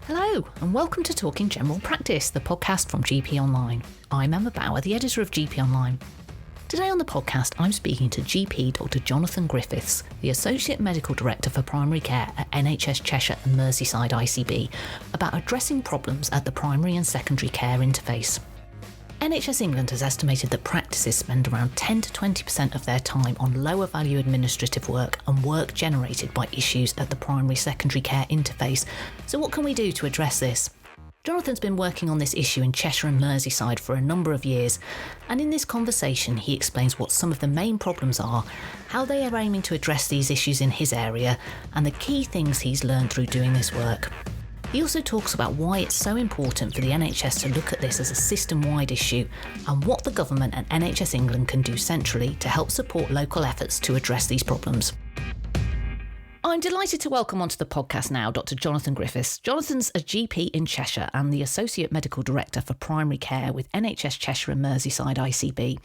Hello, and welcome to Talking General Practice, the podcast from GP Online. I'm Emma Bower, the editor of GP Online. Today on the podcast, I'm speaking to GP Dr Jonathan Griffiths, the Associate Medical Director for Primary Care at NHS Cheshire and Merseyside ICB, about addressing problems at the primary and secondary care interface. NHS England has estimated that practices spend around 10 to 20% of their time on lower value administrative work and work generated by issues at the primary-secondary care interface. So what can we do to address this? Jonathan's been working on this issue in Cheshire and Merseyside for a number of years, and in this conversation he explains what some of the main problems are, how they are aiming to address these issues in his area, and the key things he's learned through doing this work. He also talks about why it's so important for the NHS to look at this as a system-wide issue and what the government and NHS England can do centrally to help support local efforts to address these problems. I'm delighted to welcome onto the podcast now Dr Jonathan Griffiths. Jonathan's a GP in Cheshire and the Associate Medical Director for Primary Care with NHS Cheshire and Merseyside ICB.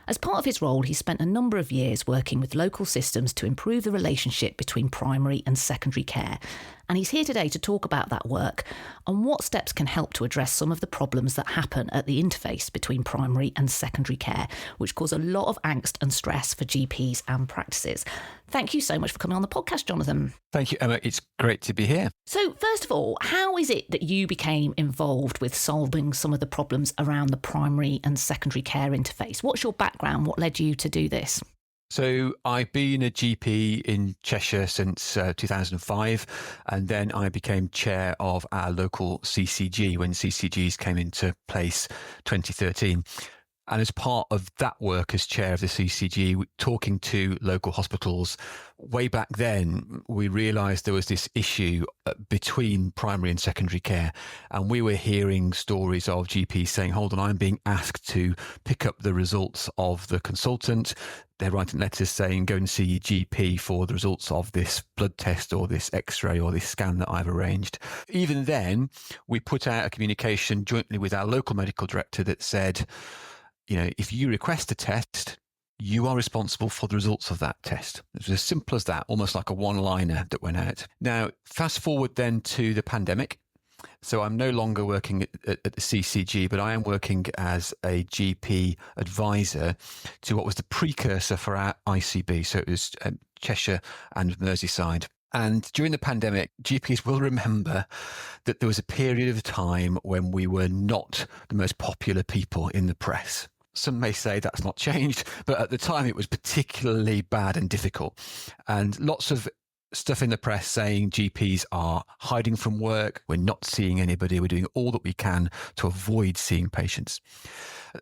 As part of his role, he spent a number of years working with local systems to improve the relationship between primary and secondary care. And he's here today to talk about that work and what steps can help to address some of the problems that happen at the interface between primary and secondary care, which cause a lot of angst and stress for GPs and practices. Thank you so much for coming on the podcast, Jonathan. Thank you, Emma. It's great to be here. So first of all, how is it that you became involved with solving some of the problems around the primary and secondary care interface? What's your background? What led you to do this? So I've been a GP in Cheshire since 2005, and then I became chair of our local CCG when CCGs came into place 2013. And as part of that work as chair of the CCG, talking to local hospitals, way back then, we realised there was this issue between primary and secondary care. And we were hearing stories of GPs saying, hold on, I'm being asked to pick up the results of the consultant. They're writing letters saying, go and see your GP for the results of this blood test or this x-ray or this scan that I've arranged. Even then, we put out a communication jointly with our local medical director that said, you know, if you request a test, you are responsible for the results of that test. It was as simple as that, almost like a one-liner that went out. Now, fast forward then to the pandemic. So I'm no longer working at the CCG, but I am working as a GP advisor to what was the precursor for our ICB. So it was Cheshire and Merseyside. And during the pandemic, GPs will remember that there was a period of time when we were not the most popular people in the press. Some may say that's not changed, but at the time it was particularly bad and difficult. And lots of stuff in the press saying GPs are hiding from work, we're not seeing anybody, we're doing all that we can to avoid seeing patients.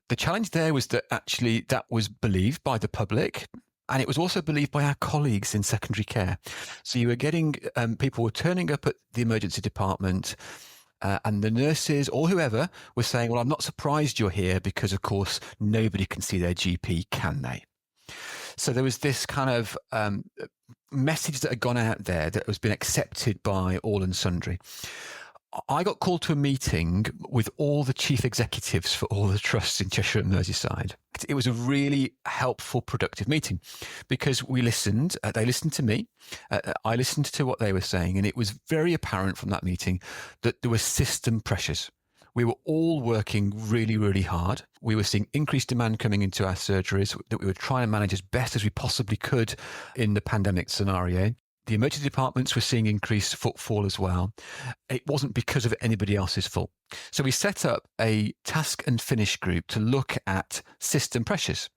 The challenge there was that actually that was believed by the public. And it was also believed by our colleagues in secondary care. So you were getting people were turning up at the emergency department and the nurses or whoever were saying, well, I'm not surprised you're here because, of course, nobody can see their GP, can they? So there was this kind of message that had gone out there that has been accepted by all and sundry. I got called to a meeting with all the chief executives for all the trusts in Cheshire and Merseyside. It was a really helpful, productive meeting because we listened, they listened to me, I listened to what they were saying, and it was very apparent from that meeting that there were system pressures. We were all working really, really hard. We were seeing increased demand coming into our surgeries that we were trying to manage as best as we possibly could in the pandemic scenario. The emergency departments were seeing increased footfall as well. It wasn't because of anybody else's fault. So we set up a task and finish group to look at system pressures,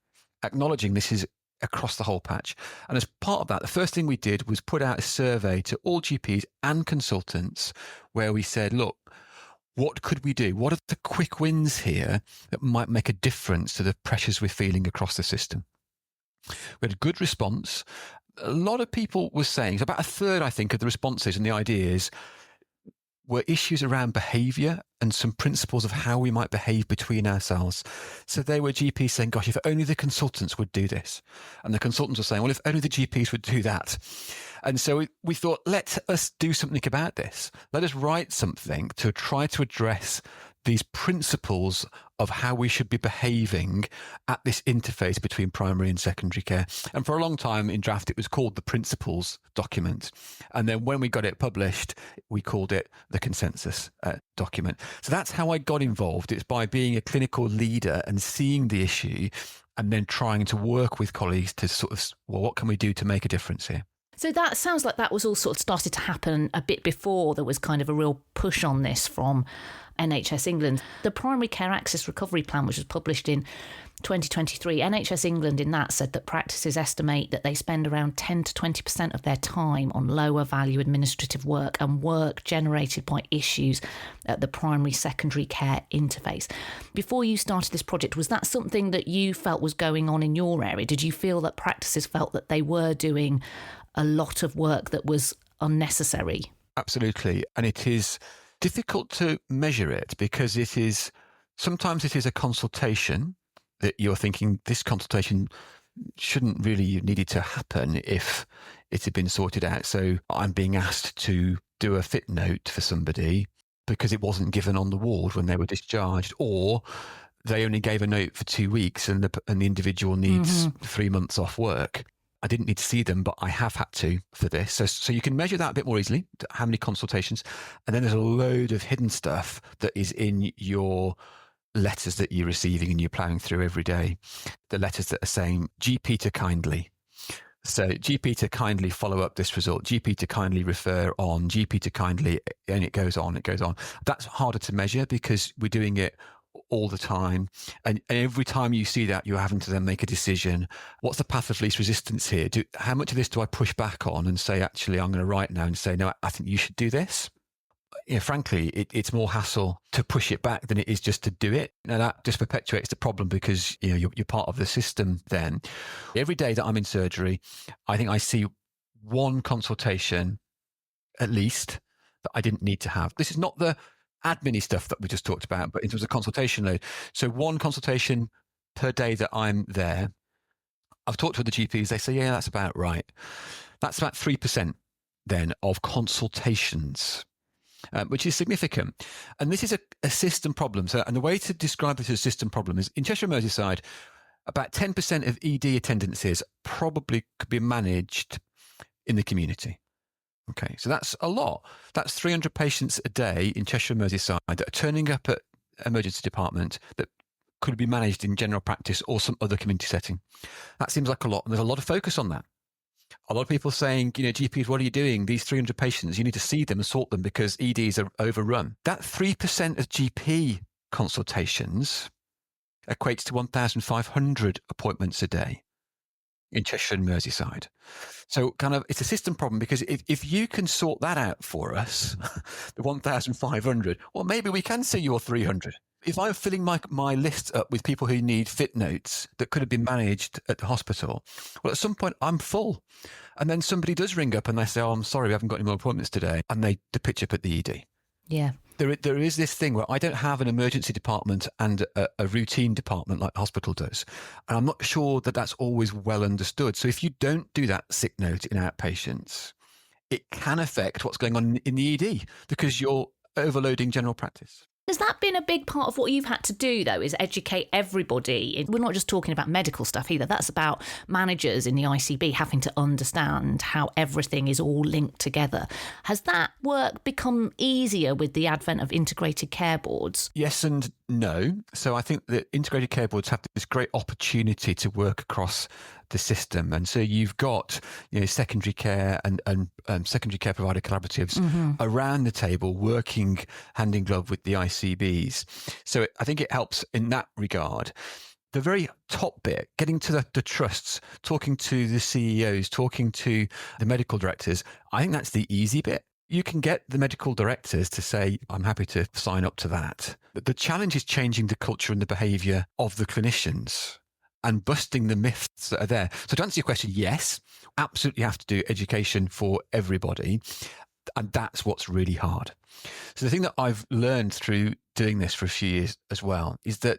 acknowledging this is across the whole patch. And as part of that, the first thing we did was put out a survey to all GPs and consultants where we said, look, what could we do? What are the quick wins here that might make a difference to the pressures we're feeling across the system? We had a good response. A lot of people were saying, so about a third, I think, of the responses and the ideas were issues around behaviour and some principles of how we might behave between ourselves. So they were GPs saying, gosh, if only the consultants would do this. And the consultants were saying, well, if only the GPs would do that. And so we thought, let us do something about this. Let us write something to try to address these principles of how we should be behaving at this interface between primary and secondary care. And for a long time in draft, it was called the principles document. And then when we got it published, we called it the consensus document. So that's how I got involved. It's by being a clinical leader and seeing the issue and then trying to work with colleagues to sort of, well, what can we do to make a difference here? So that sounds like that was all sort of started to happen a bit before there was kind of a real push on this from NHS England. The Primary Care Access Recovery Plan, which was published in 2023, NHS England in that said that practices estimate that they spend around 10 to 20% of their time on lower value administrative work and work generated by issues at the primary secondary care interface. Before you started this project, was that something that you felt was going on in your area? Did you feel that practices felt that they were doing a lot of work that was unnecessary? Absolutely. And it is difficult to measure it because sometimes it is a consultation that you're thinking this consultation shouldn't really needed to happen if it had been sorted out. So I'm being asked to do a fit note for somebody because it wasn't given on the ward when they were discharged, or they only gave a note for 2 weeks and the individual needs 3 months off work. I didn't need to see them, but I have had to for this. So you can measure that a bit more easily, how many consultations. And then there's a load of hidden stuff that is in your letters that you're receiving and you're plowing through every day. The letters that are saying GP to kindly. So GP to kindly follow up this result, GP to kindly refer on, GP to kindly, and it goes on. That's harder to measure because we're doing it all the time. And every time you see that, you're having to then make a decision. What's the path of least resistance here? How much of this do I push back on and say, actually, I'm going to write now and say, no, I think you should do this? Frankly, it's more hassle to push it back than it is just to do it. Now, that just perpetuates the problem because you're part of the system then. Every day that I'm in surgery, I think I see one consultation at least that I didn't need to have. This is not the admin stuff that we just talked about, but in terms of consultation load. So one consultation per day that I'm there. I've talked to the GPs, they say, yeah, that's about right. That's about 3% then of consultations, which is significant. And this is a system problem. So, and the way to describe this as a system problem is in Cheshire and Merseyside, about 10% of ED attendances probably could be managed in the community. Okay, so that's a lot. That's 300 patients a day in Cheshire and Merseyside that are turning up at emergency department that could be managed in general practice or some other community setting. That seems like a lot, and there's a lot of focus on that. A lot of people saying, GPs, what are you doing? These 300 patients, you need to see them and sort them because EDs are overrun. That 3% of GP consultations equates to 1,500 appointments a day in Cheshire and Merseyside. So kind of it's a system problem because if you can sort that out for us, the 1,500, well, maybe we can see your 300. If I'm filling my list up with people who need fit notes that could have been managed at the hospital, well, at some point I'm full. And then somebody does ring up and they say, oh, I'm sorry, we haven't got any more appointments today. And they pitch up at the ED. Yeah. There is this thing where I don't have an emergency department and a routine department like the hospital does. And I'm not sure that that's always well understood. So if you don't do that sick note in outpatients, it can affect what's going on in the ED because you're overloading general practice. Has that been a big part of what you've had to do, though, is educate everybody? We're not just talking about medical stuff either. That's about managers in the ICB having to understand how everything is all linked together. Has that work become easier with the advent of integrated care boards? Yes and no. So I think that integrated care boards have this great opportunity to work across the system. And so you've got secondary care and secondary care provider collaboratives around the table working hand in glove with the ICBs. So I think it helps in that regard. The very top bit, getting to the trusts, talking to the CEOs, talking to the medical directors, I think that's the easy bit. You can get the medical directors to say, I'm happy to sign up to that. But the challenge is changing the culture and the behaviour of the clinicians and busting the myths that are there. So to answer your question, yes, absolutely have to do education for everybody. And that's what's really hard. So the thing that I've learned through doing this for a few years as well is that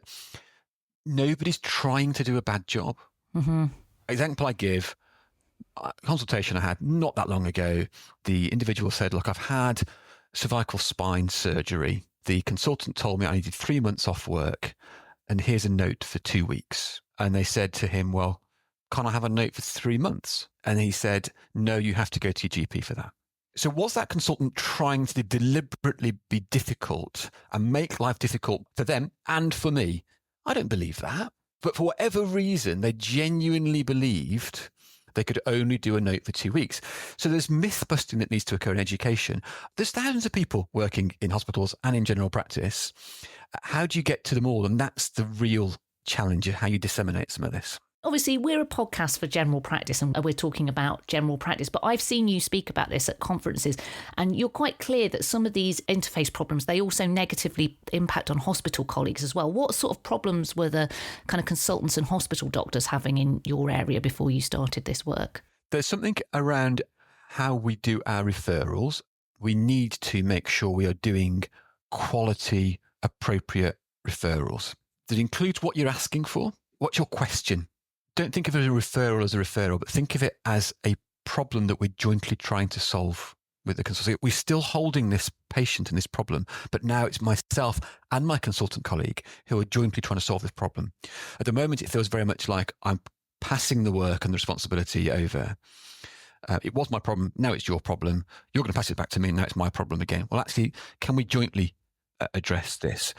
nobody's trying to do a bad job. Example I give, consultation I had not that long ago, the individual said, look, I've had cervical spine surgery the consultant told me I needed 3 months off work, and here's a note for 2 weeks. And they said to him, well, can't I have a note for 3 months? And he said, no, you have to go to your GP for that. So was that consultant trying to deliberately be difficult and make life difficult for them and for me? I don't believe that. But for whatever reason, they genuinely believed they could only do a note for 2 weeks. So there's myth busting that needs to occur in education. There's thousands of people working in hospitals and in general practice. How do you get to them all? And that's the real challenge of how you disseminate some of this. Obviously, we're a podcast for general practice and we're talking about general practice, but I've seen you speak about this at conferences and you're quite clear that some of these interface problems, they also negatively impact on hospital colleagues as well. What sort of problems were the kind of consultants and hospital doctors having in your area before you started this work? There's something around how we do our referrals. We need to make sure we are doing quality, appropriate referrals. That includes what you're asking for. What's your question? Don't think of it as a referral, but think of it as a problem that we're jointly trying to solve with the consultant. We're still holding this patient and this problem, but now it's myself and my consultant colleague who are jointly trying to solve this problem. At the moment, it feels very much like I'm passing the work and the responsibility over. It was my problem, now it's your problem. You're going to pass it back to me, and now it's my problem again. Well, actually, can we jointly address this?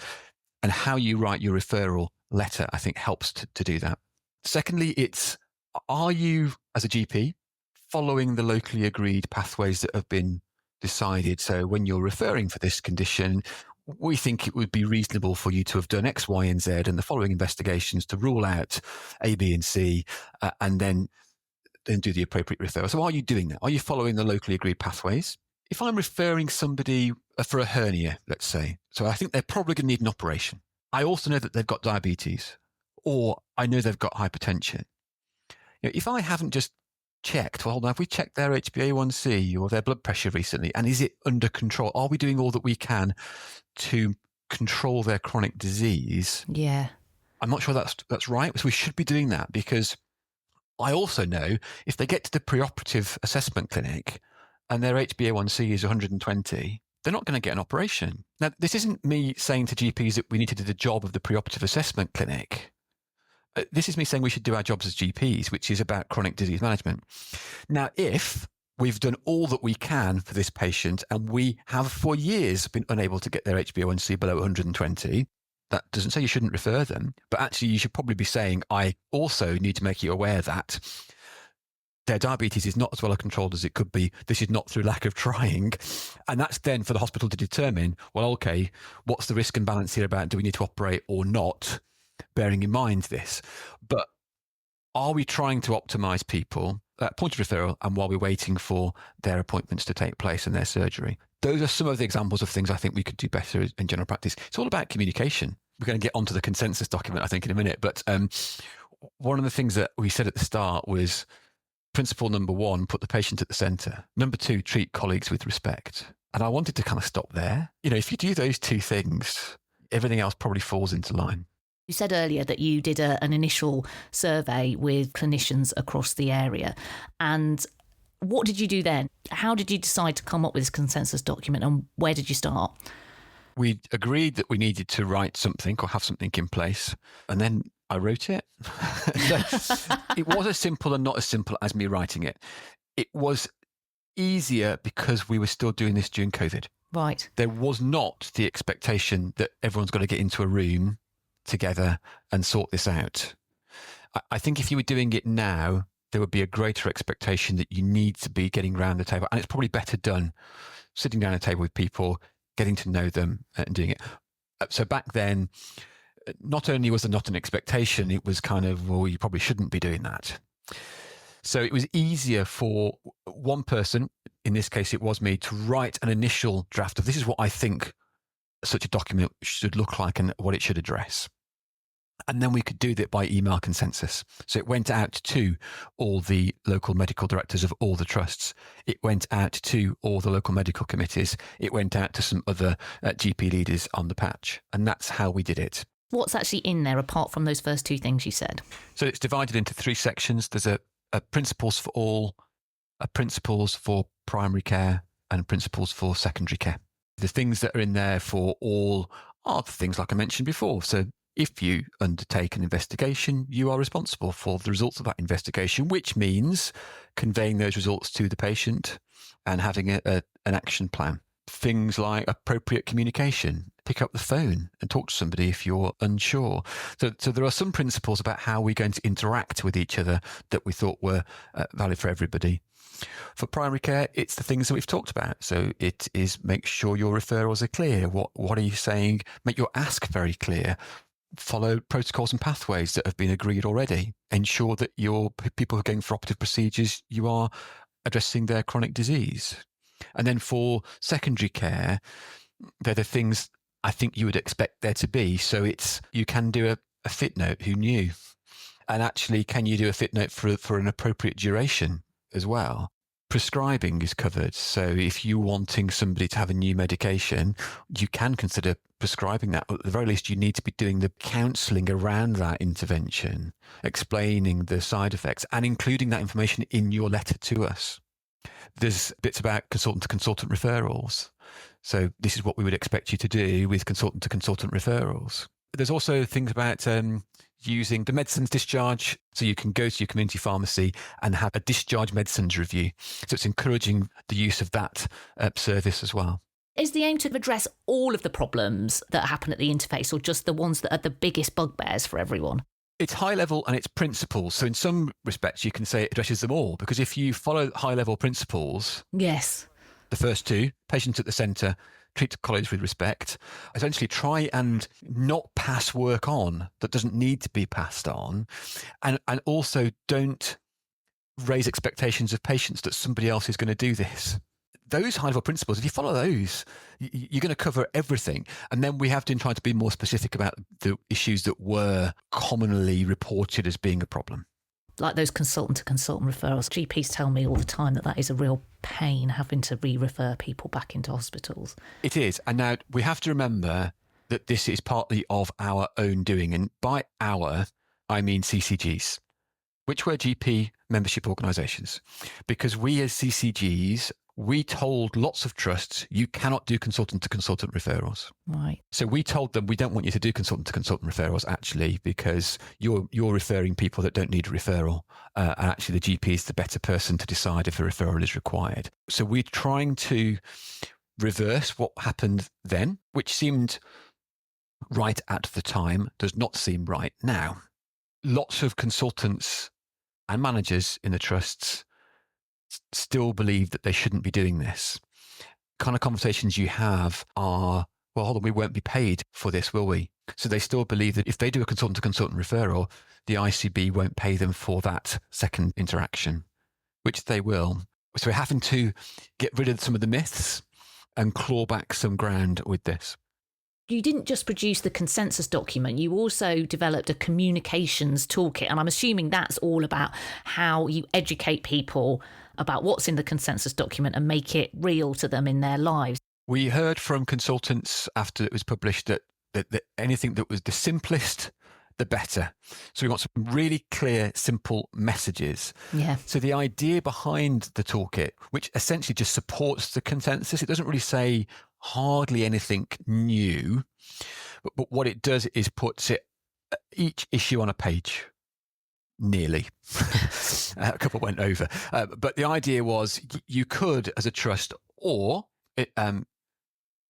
And how you write your referral letter, I think, helps to do that. Secondly, are you, as a GP, following the locally agreed pathways that have been decided? So when you're referring for this condition, we think it would be reasonable for you to have done X, Y, and Z and the following investigations to rule out A, B, and C, and then do the appropriate referral. So are you doing that? Are you following the locally agreed pathways? If I'm referring somebody for a hernia, let's say, so I think they're probably going to need an operation. I also know that they've got diabetes, or I know they've got hypertension. If I haven't just checked, well, have we checked their HbA1c or their blood pressure recently? And is it under control? Are we doing all that we can to control their chronic disease? Yeah. I'm not sure that's right. So we should be doing that, because I also know if they get to the preoperative assessment clinic and their HbA1c is 120, they're not going to get an operation. Now, this isn't me saying to GPs that we need to do the job of the preoperative assessment clinic. This is me saying we should do our jobs as GPs, which is about chronic disease management. Now, if we've done all that we can for this patient and we have for years been unable to get their HbA1c below 120, that doesn't say you shouldn't refer them, but actually you should probably be saying, I also need to make you aware that their diabetes is not as well controlled as it could be. This is not through lack of trying. And that's then for the hospital to determine, well, okay, what's the risk and balance here about do we need to operate or not, bearing in mind this. But are we trying to optimize people at point of referral and while we're waiting for their appointments to take place and their surgery? Those are some of the examples of things I think we could do better in general practice. It's all about communication. We're going to get onto the consensus document, I think, in a minute. But one of the things that we said at the start was principle number 1, put the patient at the centre. Number 2, treat colleagues with respect. And I wanted to kind of stop there. If you do those 2 things, everything else probably falls into line. You said earlier that you did an initial survey with clinicians across the area. And what did you do then? How did you decide to come up with this consensus document, and where did you start? We agreed that we needed to write something or have something in place, and then I wrote it. So it was as simple and not as simple as me writing it. It was easier because we were still doing this during COVID. Right. There was not the expectation that everyone's got to get into a room together and sort this out. I think if you were doing it now, there would be a greater expectation that you need to be getting around the table. And it's probably better done sitting down at a table with people, getting to know them and doing it. So back then, not only was there not an expectation, it was kind of, well, you probably shouldn't be doing that. So it was easier for one person, in this case it was me, to write an initial draft of this is what I think such a document should look like and what it should address. And then we could do that by email consensus. So it went out to all the local medical directors of all the trusts. It went out to all the local medical committees. It went out to some other GP leaders on the patch. And that's how we did it. What's actually in there apart from those first 2 things you said? So it's divided into 3 sections. There's a principles for all, a principles for primary care, and principles for secondary care. The things that are in there for all are the things like I mentioned before. So if you undertake an investigation, you are responsible for the results of that investigation, which means conveying those results to the patient and having an action plan. Things like appropriate communication. Pick up the phone and talk to somebody if you're unsure. So there are some principles about how we're going to interact with each other that we thought were valid for everybody. For primary care, it's the things that we've talked about. So it is make sure your referrals are clear. What are you saying? Make your ask very clear. Follow protocols and pathways that have been agreed already. Ensure that your people who are going for operative procedures, you are addressing their chronic disease. And then for secondary care, they're the things I think you would expect there to be. So it's, you can do a fit note, who knew? And actually, can you do a fit note for an appropriate duration as well? Prescribing is covered. So if you're wanting somebody to have a new medication, you can consider prescribing that. At the very least, you need to be doing the counselling around that intervention, explaining the side effects and including that information in your letter to us. There's bits about consultant-to-consultant referrals. So this is what we would expect you to do with consultant-to-consultant referrals. There's also things about using the medicines discharge. So you can go to your community pharmacy and have a discharge medicines review. So it's encouraging the use of that service as well. Is the aim to address all of the problems that happen at the interface, or just the ones that are the biggest bugbears for everyone? It's high level and it's principles. So in some respects, you can say it addresses them all, because if you follow high level principles, yes, the first two, patient at the centre, treat colleagues with respect, essentially try and not pass work on that doesn't need to be passed on, and also don't raise expectations of patients that somebody else is going to do this. Those high-level principles, if you follow those, you're going to cover everything. And then we have to try to be more specific about the issues that were commonly reported as being a problem. Like those consultant-to-consultant referrals. GPs tell me all the time that is a real pain, having to re-refer people back into hospitals. It is. And now we have to remember that this is partly of our own doing. And by our, I mean CCGs, which were GP membership organisations. Because we as CCGs, we told lots of trusts, you cannot do consultant-to-consultant referrals. Right. So we told them, we don't want you to do consultant-to-consultant referrals, actually, because you're referring people that don't need a referral. And actually, the GP is the better person to decide if a referral is required. So we're trying to reverse what happened then, which seemed right at the time, does not seem right now. Lots of consultants and managers in the trusts still believe that they shouldn't be doing this. Kind of conversations you have are, well, hold on, we won't be paid for this, will we? So they still believe that if they do a consultant-to-consultant referral, the ICB won't pay them for that second interaction, which they will. So we're having to get rid of some of the myths and claw back some ground with this. You didn't just produce the consensus document, you also developed a communications toolkit. And I'm assuming that's all about how you educate people about what's in the consensus document and make it real to them in their lives. We heard from consultants after it was published that anything that was the simplest, the better. So we want some really clear, simple messages. Yeah. So the idea behind the toolkit, which essentially just supports the consensus, it doesn't really say hardly anything new, but what it does is puts each issue on a page. Nearly. A couple went over. But the idea was you could, as a trust or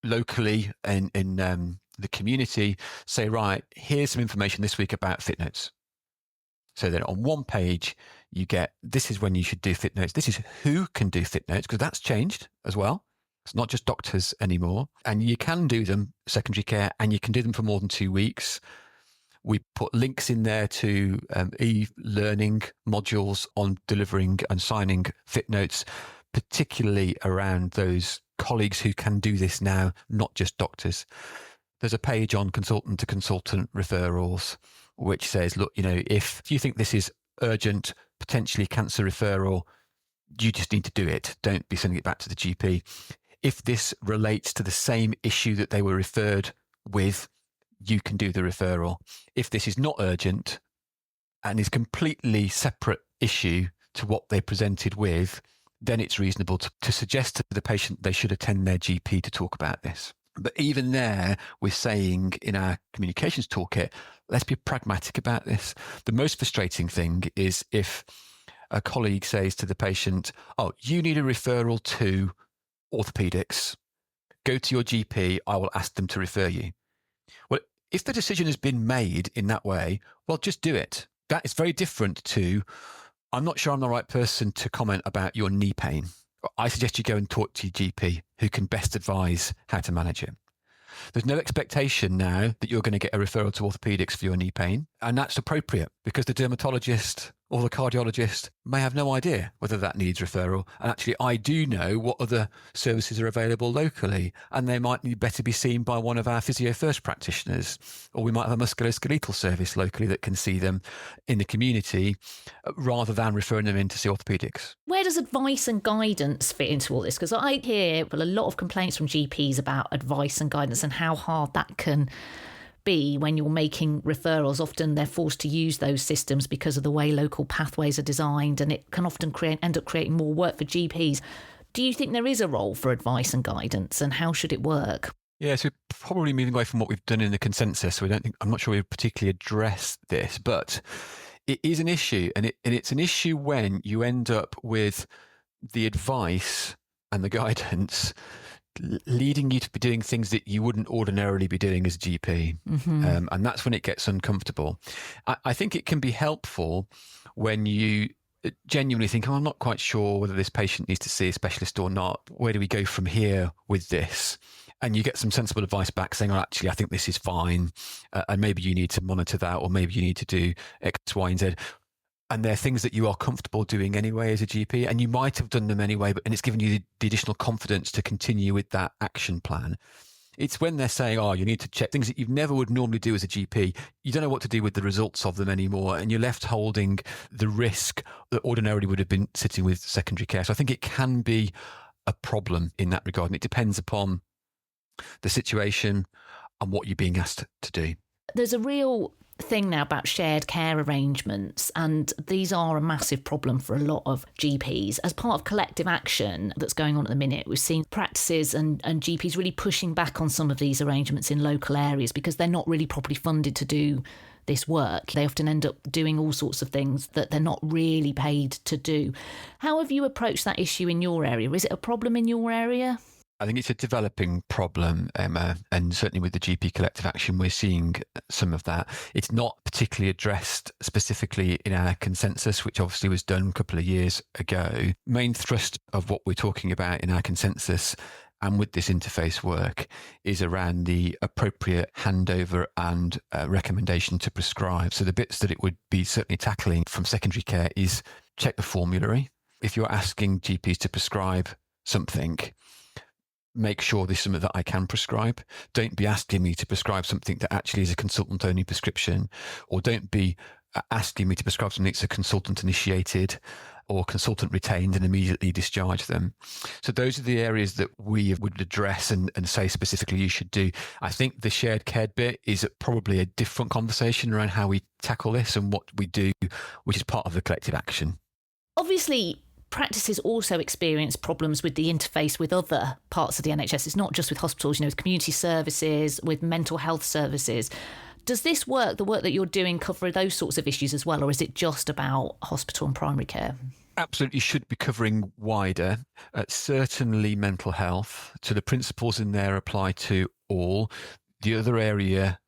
locally in the community, say, right, here's some information this week about fit notes. So then on one page, you get, this is when you should do fit notes. This is who can do fit notes, because that's changed as well. It's not just doctors anymore. And you can do them secondary care, and you can do them for more than 2 weeks. We put links in there to e-learning modules on delivering and signing fit notes, particularly around those colleagues who can do this now, not just doctors. There's a page on consultant-to-consultant referrals, which says, look, if you think this is urgent, potentially cancer referral, you just need to do it. Don't be sending it back to the GP. If this relates to the same issue that they were referred with, you can do the referral. If this is not urgent and is completely separate issue to what they presented with, then it's reasonable to suggest to the patient they should attend their GP to talk about this. But even there, we're saying in our communications toolkit, let's be pragmatic about this. The most frustrating thing is if a colleague says to the patient, oh, you need a referral to orthopedics. Go to your GP. I will ask them to refer you. Well, if the decision has been made in that way, well, just do it. That is very different to, I'm not sure I'm the right person to comment about your knee pain. I suggest you go and talk to your GP who can best advise how to manage it. There's no expectation now that you're going to get a referral to orthopedics for your knee pain. And that's appropriate because the dermatologist or the cardiologist may have no idea whether that needs referral. And actually, I do know what other services are available locally, and they might better be seen by one of our physio first practitioners, or we might have a musculoskeletal service locally that can see them in the community rather than referring them in to see orthopedics. Where does advice and guidance fit into all this? Because I hear a lot of complaints from GPs about advice and guidance and how hard that can be when you're making referrals. Often they're forced to use those systems because of the way local pathways are designed, and it can often end up creating more work for GPs. Do you think there is a role for advice and guidance, and how should it work? Yeah, so we're probably moving away from what we've done in the consensus. So I'm not sure we've particularly addressed this, but it is an issue, and it's an issue when you end up with the advice and the guidance leading you to be doing things that you wouldn't ordinarily be doing as a GP. Mm-hmm. And that's when it gets uncomfortable. I think it can be helpful when you genuinely think, oh, I'm not quite sure whether this patient needs to see a specialist or not. Where do we go from here with this? And you get some sensible advice back saying, oh, actually, I think this is fine. And maybe you need to monitor that, or maybe you need to do X, Y, and Z. And they're things that you are comfortable doing anyway as a GP, and you might have done them anyway, and it's given you the additional confidence to continue with that action plan. It's when they're saying, oh, you need to check things that you never would normally do as a GP. You don't know what to do with the results of them anymore, and you're left holding the risk that ordinarily would have been sitting with secondary care. So I think it can be a problem in that regard, and it depends upon the situation and what you're being asked to do. There's a real thing now about shared care arrangements, and these are a massive problem for a lot of GPs. As part of collective action that's going on at the minute, we've seen practices and GPs really pushing back on some of these arrangements in local areas because they're not really properly funded to do this work. They often end up doing all sorts of things that they're not really paid to do. How have you approached that issue in your area? Is it a problem in your area? I think it's a developing problem, Emma, and certainly with the GP collective action, we're seeing some of that. It's not particularly addressed specifically in our consensus, which obviously was done a couple of years ago. Main thrust of what we're talking about in our consensus and with this interface work is around the appropriate handover and recommendation to prescribe. So the bits that it would be certainly tackling from secondary care is check the formulary. If you're asking GPs to prescribe something, make sure this is something that I can prescribe. Don't be asking me to prescribe something that actually is a consultant-only prescription, or don't be asking me to prescribe something that's a consultant-initiated or consultant-retained and immediately discharge them. So those are the areas that we would address and say specifically you should do. I think the shared care bit is probably a different conversation around how we tackle this and what we do, which is part of the collective action. Obviously, practices also experience problems with the interface with other parts of the NHS. It's not just with hospitals, with community services, with mental health services. Does this work, the work that you're doing, cover those sorts of issues as well, or is it just about hospital and primary care? Absolutely should be covering wider, certainly mental health. So the principles in there apply to all. The other area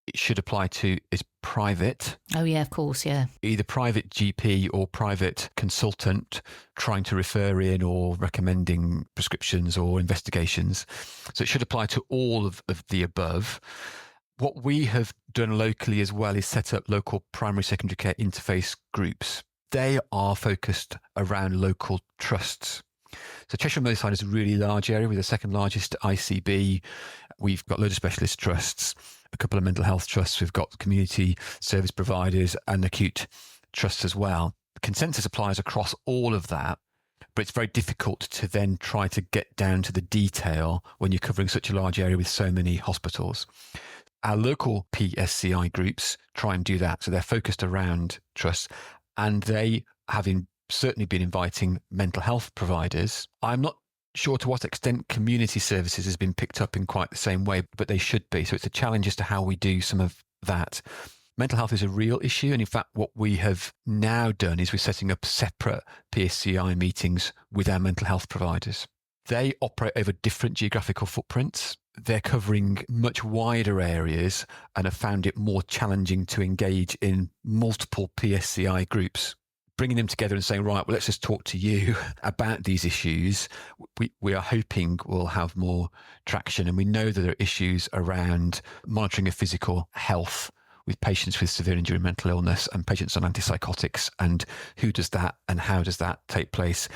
it should apply to is private. Oh, yeah, of course, yeah. Either private GP or private consultant trying to refer in or recommending prescriptions or investigations. So it should apply to all of the above. What we have done locally as well is set up local primary secondary care interface groups. They are focused around local trusts. So Cheshire and Merseyside is a really large area with the second largest ICB. We've got loads of specialist trusts, a couple of mental health trusts. We've got community service providers and acute trusts as well. The consensus applies across all of that, but it's very difficult to then try to get down to the detail when you're covering such a large area with so many hospitals. Our local PSCI groups try and do that. So they're focused around trusts, and they have certainly been inviting mental health providers. I'm not sure to what extent community services has been picked up in quite the same way, but they should be. So it's a challenge as to how we do some of that. Mental health is a real issue. And in fact, what we have now done is we're setting up separate PSCI meetings with our mental health providers. They operate over different geographical footprints. They're covering much wider areas and have found it more challenging to engage in multiple PSCI groups. Bringing them together and saying, right, well, let's just talk to you about these issues. We are hoping we'll have more traction. And we know that there are issues around monitoring of physical health with patients with severe enduring mental illness and patients on antipsychotics, and who does that and how does that take place.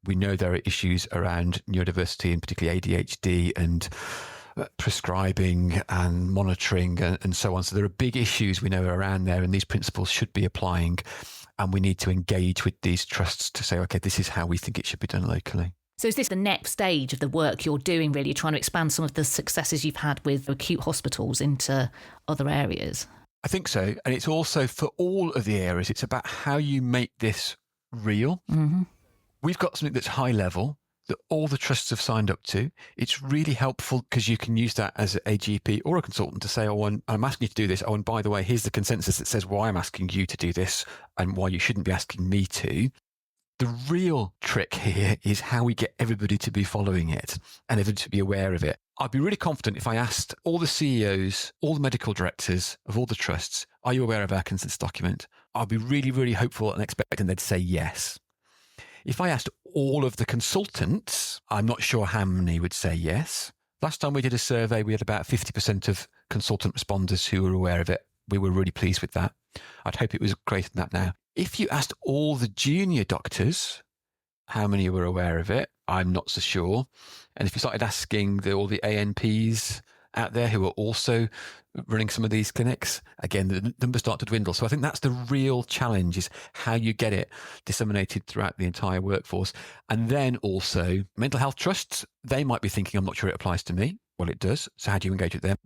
We know there are issues around neurodiversity and particularly ADHD and prescribing and monitoring and so on. So there are big issues we know are around there, and these principles should be applying. And we need to engage with these trusts to say, okay, this is how we think it should be done locally. So is this the next stage of the work you're doing, really, trying to expand some of the successes you've had with acute hospitals into other areas? I think so. And it's also for all of the areas, it's about how you make this real. Mm-hmm. We've got something that's high level that all the trusts have signed up to. It's really helpful because you can use that as a GP or a consultant to say, oh, I'm asking you to do this. Oh, and by the way, here's the consensus that says why I'm asking you to do this and why you shouldn't be asking me to. The real trick here is how we get everybody to be following it and everybody to be aware of it. I'd be really confident if I asked all the CEOs, all the medical directors of all the trusts, are you aware of our consensus document? I'd be really, really hopeful and expecting they'd say yes. If I asked all of the consultants, I'm not sure how many would say yes. Last time we did a survey, we had about 50% of consultant responders who were aware of it. We were really pleased with that. I'd hope it was greater than that now. If you asked all the junior doctors how many were aware of it, I'm not so sure. And if you started asking all the ANPs out there who are also running some of these clinics, again, the numbers start to dwindle. So I think that's the real challenge, is how you get it disseminated throughout the entire workforce. And then also mental health trusts, they might be thinking, I'm not sure it applies to me. Well, it does. So how do you engage with them?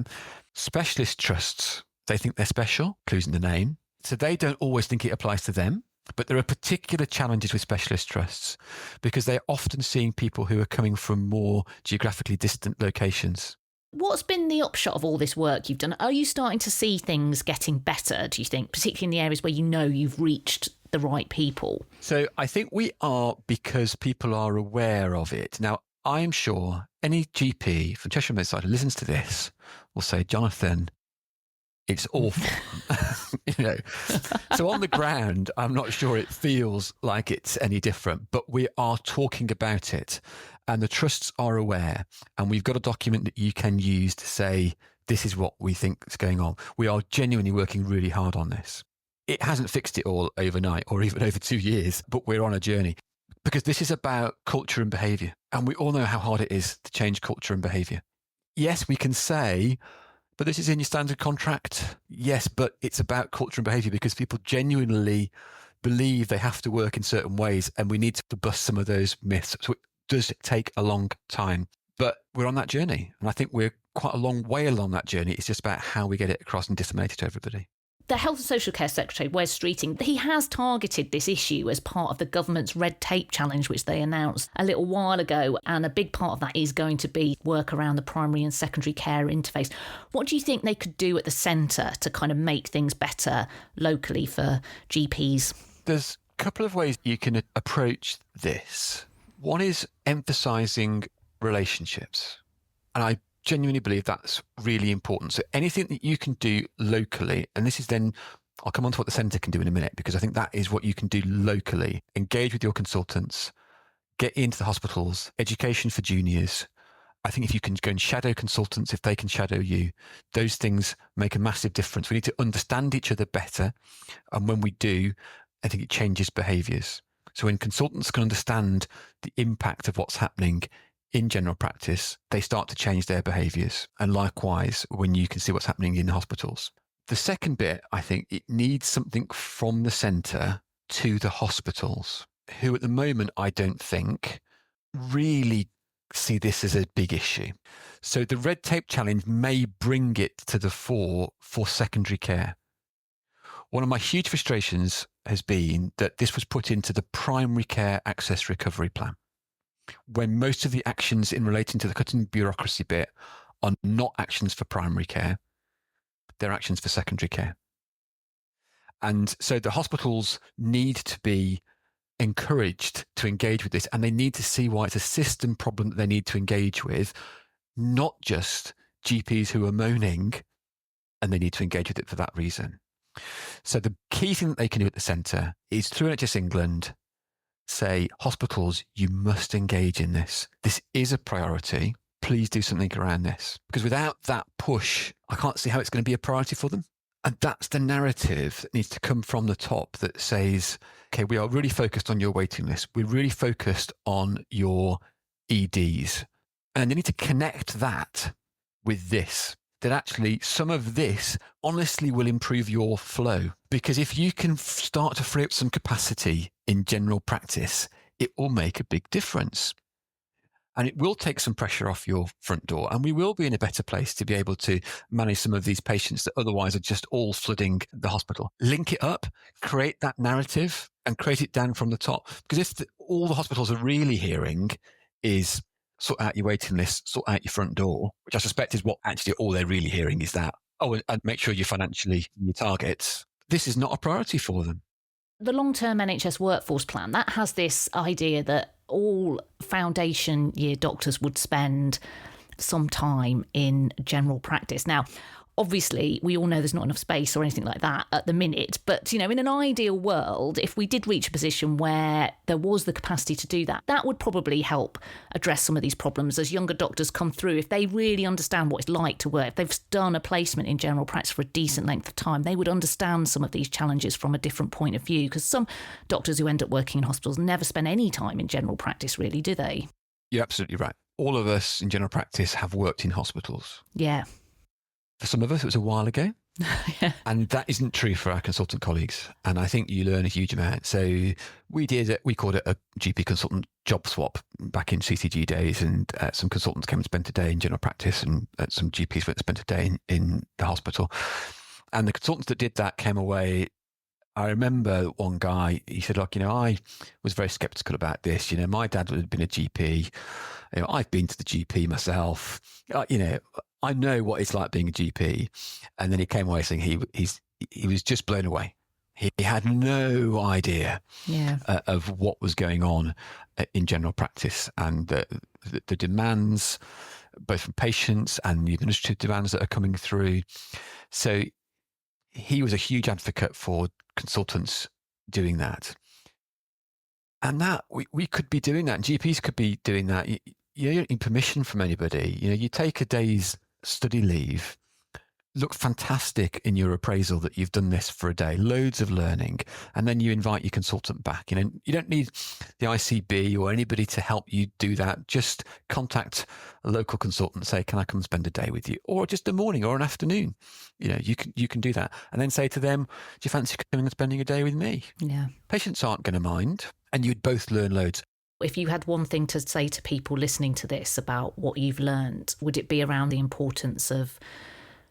Specialist trusts, they think they're special, clues in the name. So they don't always think it applies to them. But there are particular challenges with specialist trusts because they're often seeing people who are coming from more geographically distant locations. What's been the upshot of all this work you've done? Are you starting to see things getting better, do you think, particularly in the areas where you know you've reached the right people? So I think we are, because people are aware of it. Now, I'm sure any GP from Cheshire and Merseyside who listens to this will say, Jonathan, it's awful. So on the ground, I'm not sure it feels like it's any different, but we are talking about it and the trusts are aware, and we've got a document that you can use to say, this is what we think is going on. We are genuinely working really hard on this. It hasn't fixed it all overnight or even over 2 years, but we're on a journey because this is about culture and behaviour. And we all know how hard it is to change culture and behaviour. Yes, we can say, but this is in your standard contract. Yes, but it's about culture and behaviour because people genuinely believe they have to work in certain ways, and we need to bust some of those myths. So it does take a long time, but we're on that journey. And I think we're quite a long way along that journey. It's just about how we get it across and disseminate it to everybody. The Health and Social Care Secretary, Wes Streeting, he has targeted this issue as part of the government's red tape challenge, which they announced a little while ago. And a big part of that is going to be work around the primary and secondary care interface. What do you think they could do at the centre to kind of make things better locally for GPs? There's a couple of ways you can approach this. One is emphasising relationships. And I genuinely believe that's really important. So anything that you can do locally, and this is then, I'll come on to what the centre can do in a minute, because I think that is what you can do locally. Engage with your consultants, get into the hospitals, education for juniors. I think if you can go and shadow consultants, if they can shadow you, those things make a massive difference. We need to understand each other better. And when we do, I think it changes behaviours. So when consultants can understand the impact of what's happening in general practice, they start to change their behaviours. And likewise, when you can see what's happening in hospitals. The second bit, I think it needs something from the centre to the hospitals, who at the moment, I don't think, really see this as a big issue. So the red tape challenge may bring it to the fore for secondary care. One of my huge frustrations has been that this was put into the primary care access recovery plan, when most of the actions in relating to the cutting bureaucracy bit are not actions for primary care, they're actions for secondary care. And so the hospitals need to be encouraged to engage with this, and they need to see why it's a system problem that they need to engage with, not just GPs who are moaning, and they need to engage with it for that reason. So the key thing that they can do at the centre is, through NHS England, say, hospitals, you must engage in this. This is a priority. Please do something around this. Because without that push, I can't see how it's going to be a priority for them. And that's the narrative that needs to come from the top, that says, okay, we are really focused on your waiting list. We're really focused on your EDs. And they need to connect that with this, that actually some of this honestly will improve your flow. Because if you can start to free up some capacity in general practice, it will make a big difference. And it will take some pressure off your front door, and we will be in a better place to be able to manage some of these patients that otherwise are just all flooding the hospital. Link it up, create that narrative, and create it down from the top. Because if all the hospitals are really hearing is sort out your waiting list, sort out your front door, which I suspect is what actually all they're really hearing is that, oh, and make sure you're financially your targets, this is not a priority for them. The long-term NHS workforce plan, that has this idea that all foundation year doctors would spend some time in general practice. Now, obviously, we all know there's not enough space or anything like that at the minute. But, you know, in an ideal world, if we did reach a position where there was the capacity to do that, that would probably help address some of these problems as younger doctors come through. If they really understand what it's like to work, if they've done a placement in general practice for a decent length of time, they would understand some of these challenges from a different point of view. Because some doctors who end up working in hospitals never spend any time in general practice, really, do they? You're absolutely right. All of us in general practice have worked in hospitals. Yeah. For some of us, it was a while ago. Yeah. And that isn't true for our consultant colleagues. And I think you learn a huge amount. So we called it a GP consultant job swap back in CCG days. And some consultants came and spent a day in general practice, and some GPs went and spent a day in the hospital. And the consultants that did that came away. I remember one guy, he said, look, I was very skeptical about this. My dad had been a GP. I've been to the GP myself. I know what it's like being a GP. And then he came away saying he was just blown away. He had no idea of what was going on in general practice, and the demands, both from patients and the administrative demands that are coming through. So he was a huge advocate for consultants doing that. And that we could be doing that, and GPs could be doing that. You don't need permission from anybody. You take a day's study leave, look fantastic in your appraisal that you've done this for a day, loads of learning, and then you invite your consultant back. You don't need the ICB or anybody to help you do that. Just contact a local consultant, say, can I come and spend a day with you? Or just a morning or an afternoon. You can do that. And then say to them, do you fancy coming and spending a day with me? Yeah. Patients aren't going to mind, and you'd both learn loads. If you had one thing to say to people listening to this about what you've learned, would it be around the importance of,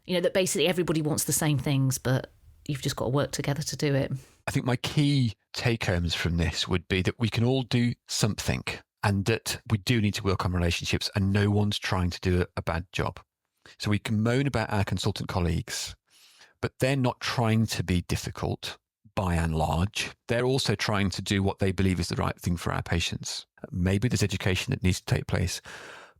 that basically everybody wants the same things, but you've just got to work together to do it? I think my key take-homes from this would be that we can all do something, and that we do need to work on relationships, and no one's trying to do a bad job. So we can moan about our consultant colleagues, but they're not trying to be difficult. By and large, they're also trying to do what they believe is the right thing for our patients. Maybe there's education that needs to take place,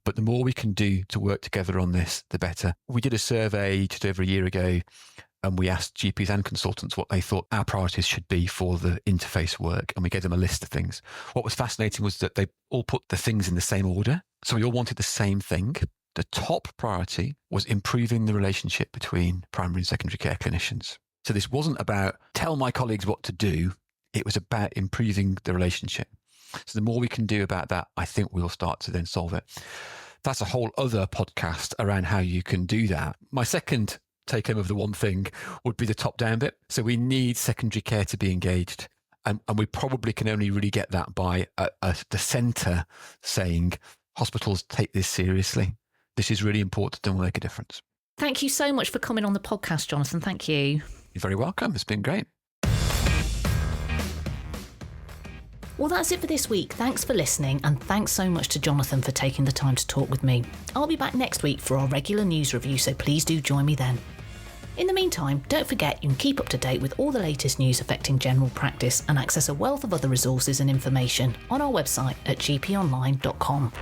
but the more we can do to work together on this, the better. We did a survey just over a year ago, and we asked GPs and consultants what they thought our priorities should be for the interface work, and we gave them a list of things. What was fascinating was that they all put the things in the same order. So we all wanted the same thing. The top priority was improving the relationship between primary and secondary care clinicians. So this wasn't about tell my colleagues what to do. It was about improving the relationship. So the more we can do about that, I think we'll start to then solve it. That's a whole other podcast around how you can do that. My second take home of the one thing would be the top down bit. So we need secondary care to be engaged. And we probably can only really get that by the centre saying, hospitals, take this seriously. This is really important and will make a difference. Thank you so much for coming on the podcast, Jonathan. Thank you. You're very welcome. It's been great. Well, that's it for this week. Thanks for listening, and thanks so much to Jonathan for taking the time to talk with me. I'll be back next week for our regular news review, so please do join me then. In the meantime, don't forget you can keep up to date with all the latest news affecting general practice and access a wealth of other resources and information on our website at GPonline.com.